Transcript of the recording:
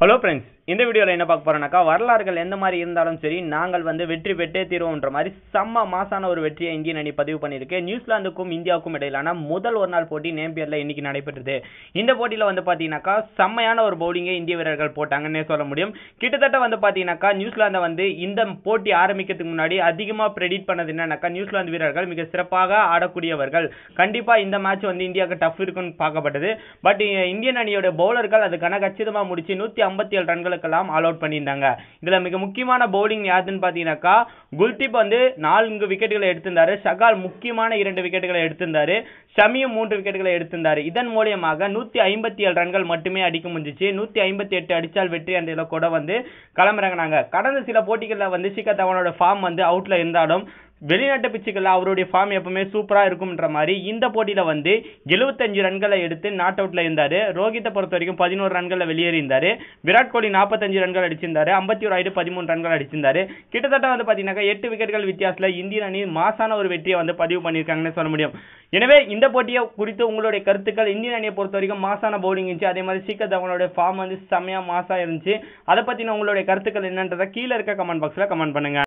Hello friends, இந்த வீடியோவில் என்ன பார்க்க போறோம்னாக்கா வரலாறுகள் எந்த மாதிரி இருந்தாலும் சரி நாங்கள் வெற்றி பெற்றே தீர்வோம்ன்ற மாதிரி செம்ம மாசான ஒரு வெற்றியை இந்தியன் அணி பதிவு பண்ணியிருக்கு. நியூசிலாந்துக்கும் இந்தியாவுக்கும் இடையிலான முதல் ஒரு நாள் போட்டி நேம்பியர்ல இன்னைக்கு நடைபெற்றது. இந்த போட்டியில் பார்த்தீங்கன்னாக்கா செம்மையான ஒரு பவுலிங்கை இந்திய வீரர்கள் போட்டாங்கன்னே சொல்ல முடியும். கிட்டத்தட்ட பார்த்தீங்கன்னாக்கா நியூசிலாந்தை இந்த போட்டி ஆரம்பிக்கிறதுக்கு முன்னாடி அதிகமாக ப்ரெடிக்ட் பண்ணது என்னன்னாக்கா நியூசிலாந்து வீரர்கள் மிக சிறப்பாக ஆடக்கூடியவர்கள், கண்டிப்பா இந்த மேட்ச் இந்தியாவுக்கு டஃப் இருக்குன்னு பார்க்கப்பட்டது. பட் இந்தியன் அணியோட பவுலர்கள் அது கச்சிதமா முடிச்சு 157 ரன்களுக்கெல்லாம் ஆல் அவுட் பண்ணியிருந்தாங்க. இதுல மிக முக்கியமான பவுலிங் யாருன்னு பாத்தீங்கன்னாக்கா குல்தீப் 4 விக்கெட்டுகளை எடுத்திருந்தாரு, ஷகால் முக்கியமான 2 விக்கெட்டுகளை எடுத்திருந்தாரு, ஷமியும் 3 விக்கெட்டுகளை எடுத்திருந்தாரு. இதன் மூலமாக 157 ரன்கள் மட்டுமே அடிக்க முடிஞ்சிச்சு. 158 அடிச்சால் வெற்றி என்ற இலக்கோட களமிறங்கினாங்க. கடந்த சில போட்டிகளில் ஷிகர் தவானோட ஃபார்ம் அவுட்ல இருந்தாலும் வெளிநாட்டு பிச்சுக்கள்ல அவருடைய ஃபார்ம் எப்பவுமே சூப்பரா இருக்கும்ன்ற மாதிரி இந்த போட்டியில 75 ரன்களை எடுத்து நாட் அவுட்ல இருந்தாரு. ரோஹித்தை பொறுத்த வரைக்கும் 11 ரன்களை வெளியேறியிருந்தாரு. விராட் கோலி 45 ரன்கள் அடிச்சிருந்தாரு. 51 13 ரன்கள் அடிச்சிருந்தாரு. கிட்டத்தட்ட பாத்தீங்கன்னா 8 விக்கெட்டுகள் வித்தியாசத்துல இந்தியன் அணி மாசான ஒரு வெற்றியை பதிவு பண்ணிருக்காங்கன்னு சொல்ல முடியும். எனவே இந்த போட்டியை குறித்து உங்களுடைய கருத்துக்கள், இந்தியன் அணியை பொறுத்த வரைக்கும் மாசான பவுலிங் இருந்துச்சு, அதே மாதிரி ஷிகர் தவானோட ஃபார்ம் செம்மையா மாசா இருந்துச்சு, அதை பத்தின உங்களுடைய கருத்துக்கள் என்னன்றதை கீழே இருக்க கமெண்ட் பாக்ஸ்ல கமெண்ட் பண்ணுங்க.